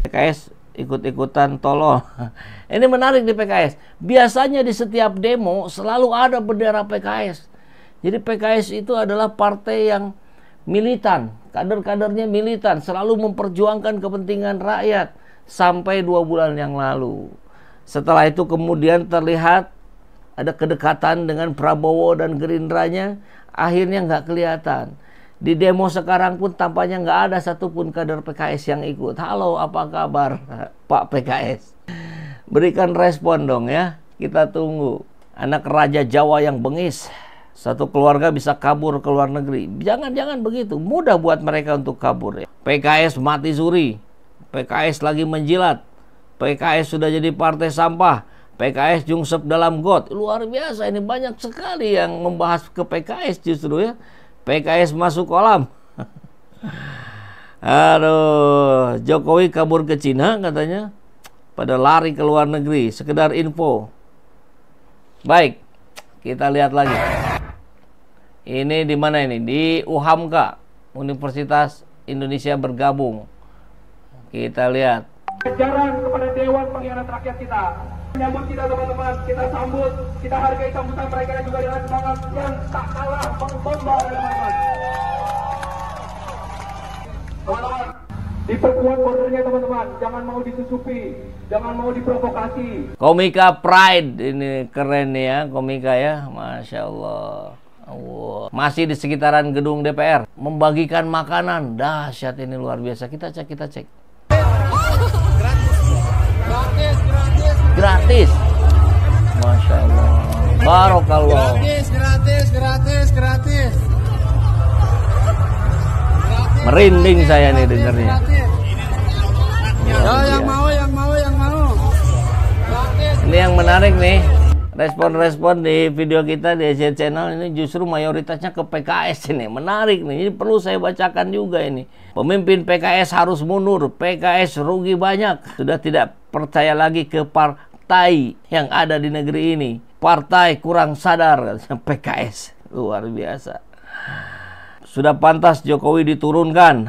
PKS ikut-ikutan tolol. Ini menarik di PKS. Biasanya di setiap demo selalu ada bendera PKS. Jadi PKS itu adalah partai yang militan. Kader-kadernya militan. Selalu memperjuangkan kepentingan rakyat. Sampai 2 bulan yang lalu. Setelah itu kemudian terlihat ada kedekatan dengan Prabowo dan Gerindranya. Akhirnya nggak kelihatan. Di demo sekarang pun tampaknya nggak ada satupun kader PKS yang ikut. Halo, apa kabar Pak PKS? Berikan respon dong ya. Kita tunggu. Anak Raja Jawa yang bengis. Satu keluarga bisa kabur ke luar negeri. Jangan begitu. Mudah buat mereka untuk kabur ya. PKS mati suri. PKS lagi menjilat. PKS sudah jadi partai sampah. PKS jungsep dalam got. Luar biasa. Ini banyak sekali yang membahas ke PKS justru ya. PKS masuk kolam. Aduh, Jokowi kabur ke Cina katanya. Pada lari ke luar negeri. Sekedar info. Baik, kita lihat lagi. Ini di mana ini? Di UHAMKA, Universitas Indonesia Bergabung. Kita lihat. Jajaran kepada Dewan Pengkhianat Rakyat kita. Menyambut kita teman-teman, kita sambut, kita hargai sambutan mereka dan juga dengan semangat yang tak kalah mengbomba teman-teman. Teman-teman, diperkuat bordernya teman-teman, jangan mau disusupi, jangan mau diprovokasi. Komika Pride, ini keren ya, Komika ya, Masya Allah. Wow. Masih di sekitaran gedung DPR, membagikan makanan, dahsyat ini luar biasa. Kita cek. Gratis. Masya Allah. Barokallah. Gratis. Merinding saya nih dengarnya. Yang mau. Ini yang menarik nih. Respon-respon di video kita di Asia Channel ini justru mayoritasnya ke PKS ini. Menarik nih. Ini perlu saya bacakan juga ini. Pemimpin PKS harus mundur. PKS rugi banyak. Sudah tidak percaya lagi ke partai yang ada di negeri ini. Partai kurang sadar. PKS. Luar biasa. Sudah pantas Jokowi diturunkan.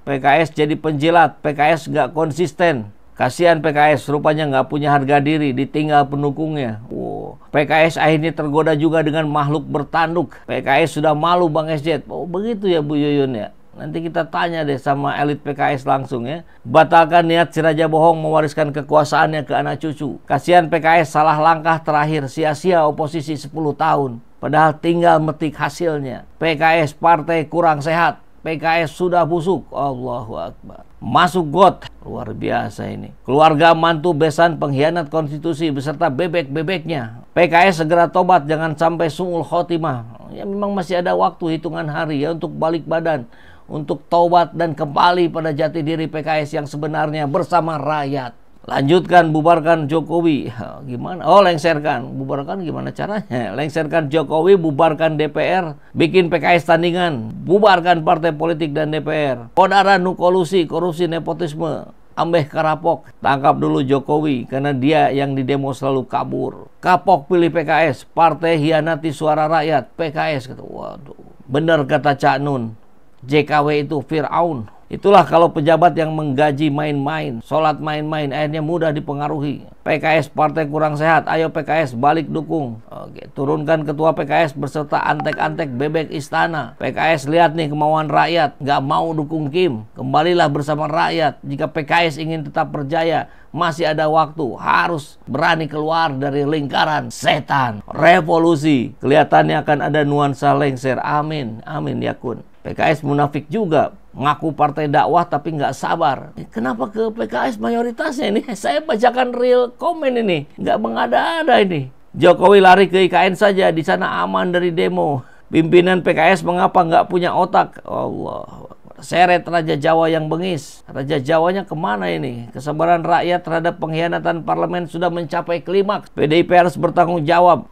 PKS jadi penjilat. PKS nggak konsisten. Kasihan PKS, rupanya nggak punya harga diri, ditinggal pendukungnya. Wow. PKS akhirnya tergoda juga dengan makhluk bertanduk. PKS sudah malu Bang SJ. Oh begitu ya Bu Yuyun ya. Nanti kita tanya deh sama elit PKS langsung ya. Batalkan niat si Raja Bohong mewariskan kekuasaannya ke anak cucu. Kasihan PKS salah langkah terakhir, sia-sia oposisi 10 tahun. Padahal tinggal metik hasilnya. PKS partai kurang sehat. PKS sudah busuk. Allahu Akbar. Masuk got. Luar biasa ini. Keluarga mantu besan pengkhianat konstitusi beserta bebek-bebeknya. PKS segera tobat, jangan sampai su'ul khotimah. Ya memang masih ada waktu, hitungan hari ya untuk balik badan, untuk taubat dan kembali pada jati diri PKS yang sebenarnya bersama rakyat. Lanjutkan, bubarkan Jokowi. Gimana? Oh, lengserkan. Bubarkan gimana caranya? Lengserkan Jokowi, bubarkan DPR, bikin PKS tandingan, bubarkan partai politik dan DPR. Kodara nu kolusi, korupsi, nepotisme, ambeh karapok. Tangkap dulu Jokowi, karena dia yang di demo selalu kabur. Kapok pilih PKS, partai hianati suara rakyat. PKS kata, waduh. Benar kata Cak Nun, JKW itu Fir'aun. Itulah kalau pejabat yang menggaji main-main, sholat main-main, akhirnya mudah dipengaruhi. PKS partai kurang sehat, ayo PKS balik dukung. Oke, turunkan ketua PKS berserta antek-antek bebek istana. PKS lihat nih kemauan rakyat, nggak mau dukung Kim. Kembalilah bersama rakyat. Jika PKS ingin tetap berjaya, masih ada waktu. Harus berani keluar dari lingkaran setan. Revolusi. Kelihatannya akan ada nuansa lengser. Amin, amin yakun. PKS munafik juga, ngaku partai dakwah tapi nggak sabar. Kenapa ke PKS mayoritasnya ini? Saya bacakan real komen ini, nggak mengada-ada ini. Jokowi lari ke IKN saja, di sana aman dari demo. Pimpinan PKS mengapa nggak punya otak? Allah. Seret Raja Jawa yang bengis. Raja Jawanya kemana ini? Kesabaran rakyat terhadap pengkhianatan parlemen sudah mencapai klimaks. PDIP harus bertanggung jawab.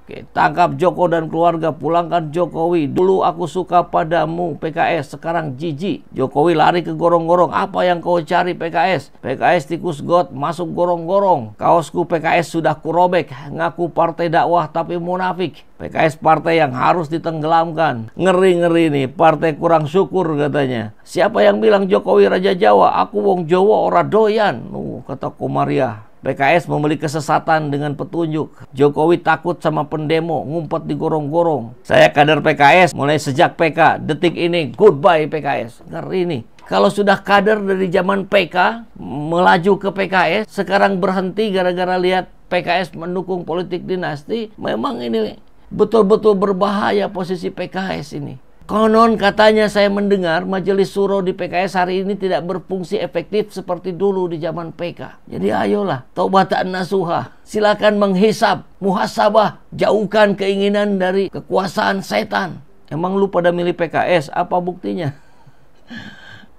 Oke, tangkap Joko dan keluarga, pulangkan Jokowi. Dulu aku suka padamu PKS, sekarang jijik. Jokowi lari ke gorong-gorong. Apa yang kau cari PKS? PKS tikus got, masuk gorong-gorong. Kaosku PKS sudah kurobek. Ngaku partai dakwah tapi munafik. PKS partai yang harus ditenggelamkan. Ngeri-ngeri nih, partai kurang syukur katanya. Siapa yang bilang Jokowi Raja Jawa? Aku wong Jawa ora doyan. Kata Komariah. PKS membeli kesesatan dengan petunjuk. Jokowi takut sama pendemo, ngumpet di gorong-gorong. Saya kader PKS mulai sejak PK. Detik ini goodbye PKS. Ngeri nih. Kalau sudah kader dari zaman PK, melaju ke PKS, sekarang berhenti gara-gara lihat PKS mendukung politik dinasti, memang ini betul-betul berbahaya posisi PKS ini. Konon katanya saya mendengar majelis suro di PKS hari ini tidak berfungsi efektif seperti dulu di zaman PK. Jadi ayolah, taubatan nasuha. Silakan menghisap, muhasabah, jauhkan keinginan dari kekuasaan setan. Emang lu pada milih PKS, apa buktinya?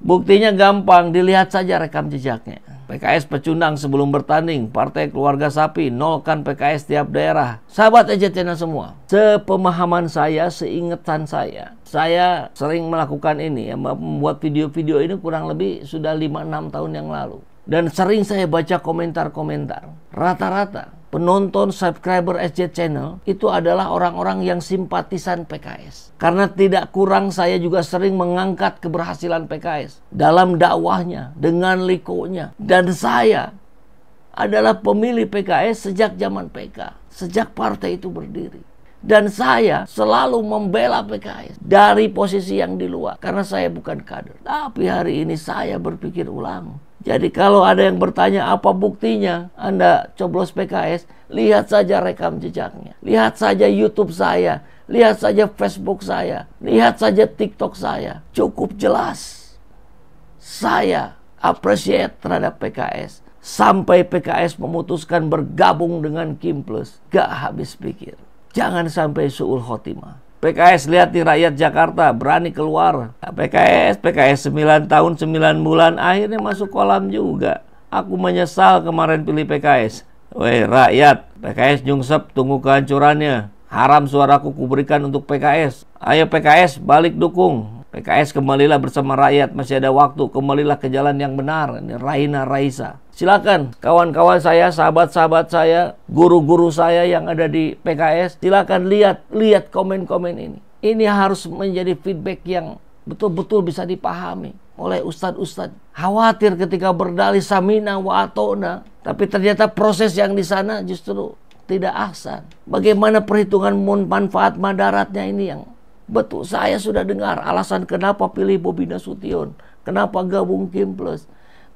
Buktinya gampang, dilihat saja rekam jejaknya. PKS pecundang sebelum bertanding, partai keluarga sapi, nolkan PKS tiap daerah. Sahabat EJ Channel semua, sepemahaman saya, seingatan saya sering melakukan ini, membuat video-video ini kurang lebih sudah 5-6 tahun yang lalu. Dan sering saya baca komentar-komentar. Rata-rata penonton subscriber SJ Channel itu adalah orang-orang yang simpatisan PKS. Karena tidak kurang saya juga sering mengangkat keberhasilan PKS dalam dakwahnya, dengan likonya. Dan saya adalah pemilih PKS sejak zaman PK, sejak partai itu berdiri. Dan saya selalu membela PKS dari posisi yang di luar, karena saya bukan kader. Tapi hari ini saya berpikir ulang. Jadi kalau ada yang bertanya apa buktinya Anda coblos PKS, lihat saja rekam jejaknya. Lihat saja YouTube saya, lihat saja Facebook saya, lihat saja TikTok saya. Cukup jelas. Saya appreciate terhadap PKS. Sampai PKS memutuskan bergabung dengan Kim Plus. Gak habis pikir. Jangan sampai su'ul khotimah. PKS lihat di rakyat Jakarta berani keluar. PKS 9 tahun 9 bulan akhirnya masuk kolam juga. Aku menyesal kemarin pilih PKS. Weh rakyat, PKS nyungsep tunggu kehancurannya. Haram suaraku kuberikan untuk PKS. Ayo PKS balik dukung. PKS kembalilah bersama rakyat, masih ada waktu, kembalilah ke jalan yang benar. Ini Raina Raisa. Silakan kawan-kawan saya, sahabat-sahabat saya, guru-guru saya yang ada di PKS, silakan lihat komen-komen ini. Ini harus menjadi feedback yang betul-betul bisa dipahami oleh ustadz-ustadz. Khawatir ketika berdalih samina wa atona, tapi ternyata proses yang di sana justru tidak ahsan. Bagaimana perhitungan manfaat madaratnya ini yang betul. Saya sudah dengar alasan kenapa pilih Bobi Nasution, kenapa gabung Kim Plus.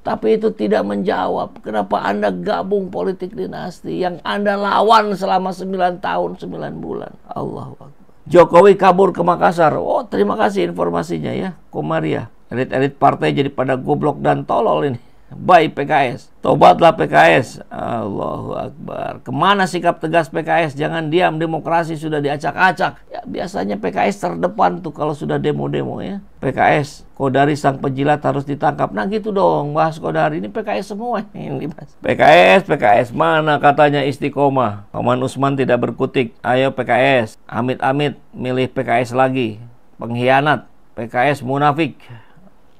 Tapi itu tidak menjawab kenapa Anda gabung politik dinasti yang Anda lawan selama 9 tahun 9 bulan. Allahu Akbar. Jokowi kabur ke Makassar. Oh, terima kasih informasinya ya, Komariah. Elit-elit partai jadi pada goblok dan tolol ini. Baik PKS, tobatlah PKS. Allahu Akbar. Kemana sikap tegas PKS? Jangan diam, demokrasi sudah diacak-acak. Ya, biasanya PKS terdepan tuh kalau sudah demo-demo ya. PKS, Kodari sang penjilat harus ditangkap. Nah gitu dong, bahas Kodari. Ini PKS semua ini. PKS mana katanya istiqomah. Paman Usman tidak berkutik. Ayo PKS, amit-amit milih PKS lagi. Pengkhianat, PKS munafik.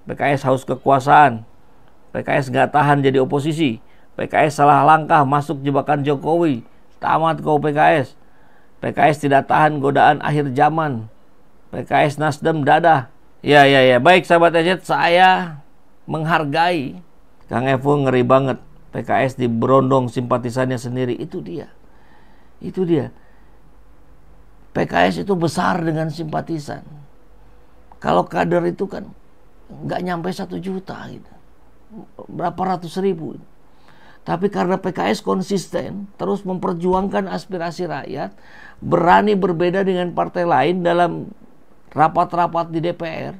PKS haus kekuasaan. PKS nggak tahan jadi oposisi. PKS salah langkah masuk jebakan Jokowi. Tamat kau PKS. PKS tidak tahan godaan akhir zaman. PKS Nasdem dadah. Ya. Baik sahabat EJ, saya menghargai. Kang Evo ngeri banget. PKS diberondong simpatisannya sendiri. Itu dia. PKS itu besar dengan simpatisan. Kalau kader itu kan nggak nyampe 1 juta gitu. Berapa ratus ribu. Tapi karena PKS konsisten terus memperjuangkan aspirasi rakyat, berani berbeda dengan partai lain dalam rapat-rapat di DPR,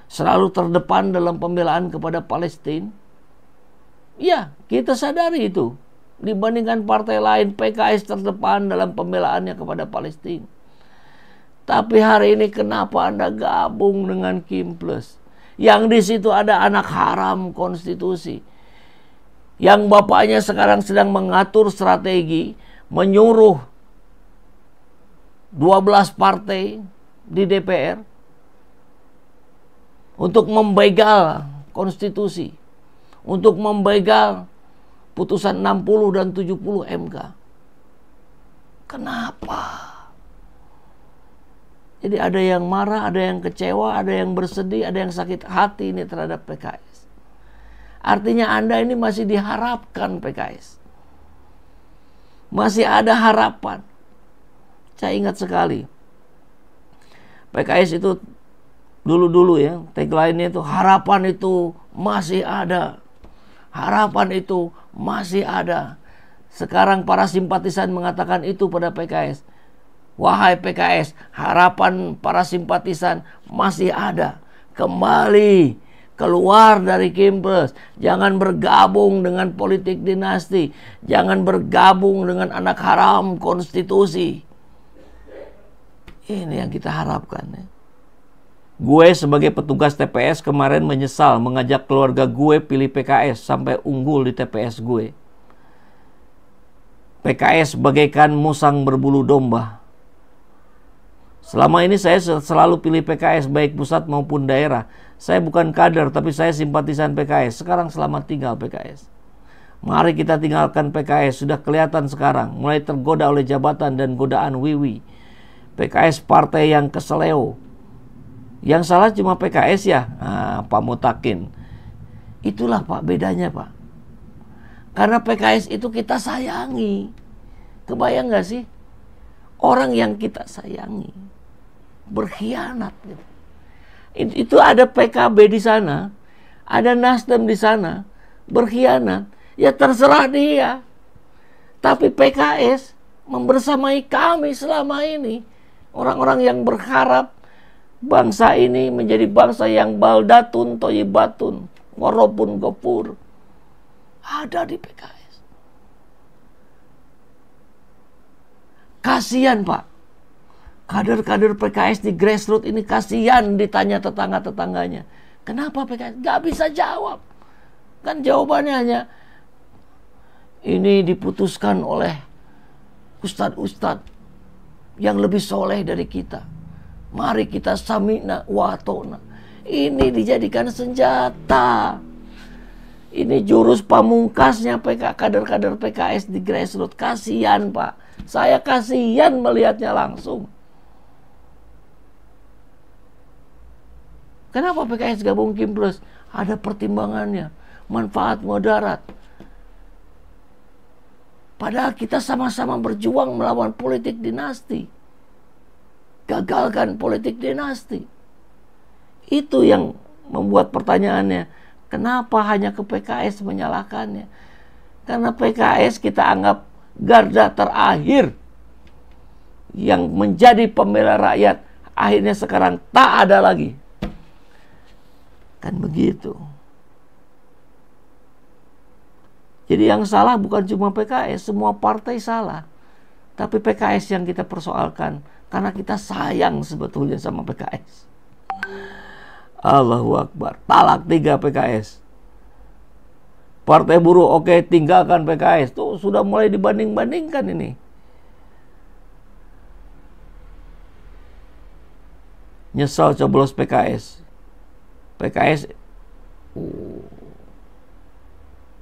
selalu terdepan dalam pembelaan kepada Palestina. Ya, kita sadari itu. Dibandingkan partai lain, PKS terdepan dalam pembelaannya kepada Palestina. Tapi hari ini kenapa Anda gabung dengan Kim Plus? Yang di situ ada anak haram konstitusi. Yang bapaknya sekarang sedang mengatur strategi, menyuruh 12 partai di DPR untuk membegal konstitusi, untuk membegal putusan 60 dan 70 MK. Kenapa? Jadi ada yang marah, ada yang kecewa, ada yang bersedih, ada yang sakit hati ini terhadap PKS. Artinya Anda ini masih diharapkan PKS. Masih ada harapan. Saya ingat sekali. PKS itu dulu-dulu ya, tagline-nya itu harapan itu masih ada. Harapan itu masih ada. Sekarang para simpatisan mengatakan itu pada PKS. Wahai PKS, harapan para simpatisan masih ada. Kembali keluar dari Kimpres. Jangan bergabung dengan politik dinasti. Jangan bergabung dengan anak haram konstitusi. Ini yang kita harapkan ya. Gue sebagai petugas TPS kemarin menyesal mengajak keluarga gue pilih PKS sampai unggul di TPS gue. PKS bagaikan musang berbulu domba. Selama ini saya selalu pilih PKS baik pusat maupun daerah. Saya bukan kader tapi saya simpatisan PKS. Sekarang selamat tinggal PKS. Mari kita tinggalkan PKS. Sudah kelihatan sekarang mulai tergoda oleh jabatan dan godaan wiwi. PKS partai yang keseleo. Yang salah cuma PKS ya, Pak Mutakin. Itulah Pak bedanya Pak. Karena PKS itu kita sayangi. Kebayang gak sih? Orang yang kita sayangi berkhianat gitu. Itu ada PKB di sana, ada Nasdem di sana, berkhianat. Ya terserah dia. Tapi PKS membersamai kami selama ini. Orang-orang yang berharap bangsa ini menjadi bangsa yang baldatun toyibatun warobun gopur. Ada di PKS. Kasihan Pak. Kader-kader PKS di grassroots ini kasihan ditanya tetangga-tetangganya. Kenapa PKS? Gak bisa jawab. Kan jawabannya hanya ini diputuskan oleh ustadz-ustadz yang lebih soleh dari kita. Mari kita samina watona. Ini dijadikan senjata. Ini jurus pamungkasnya kader-kader PKS di grassroots. Kasihan Pak. Saya kasihan melihatnya langsung. Kenapa PKS gabung Kimpres? Ada pertimbangannya. Manfaat mudarat. Padahal kita sama-sama berjuang melawan politik dinasti. Gagalkan politik dinasti. Itu yang membuat pertanyaannya. Kenapa hanya ke PKS menyalahkannya? Karena PKS kita anggap garda terakhir yang menjadi pembela rakyat. Akhirnya sekarang tak ada lagi. Kan begitu. Jadi yang salah bukan cuma PKS, semua partai salah. Tapi PKS yang kita persoalkan karena kita sayang sebetulnya sama PKS. Allahu Akbar. Talak 3 PKS. Partai buruh oke, tinggalkan PKS. Tuh sudah mulai dibanding-bandingkan ini. Nyesal coblos PKS. PKS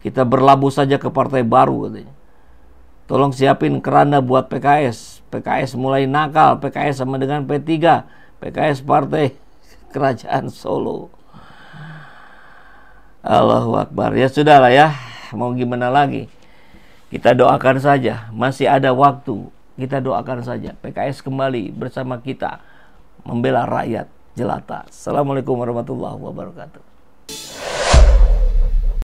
kita berlabuh saja ke partai baru katanya. Tolong siapin keranda buat PKS. PKS mulai nakal. PKS sama dengan P3. PKS partai kerajaan Solo. Allahu Akbar. Ya sudahlah ya. Mau gimana lagi. Kita doakan saja. Masih ada waktu. Kita doakan saja. PKS kembali bersama kita. Membela rakyat jelata. Assalamualaikum warahmatullahi wabarakatuh.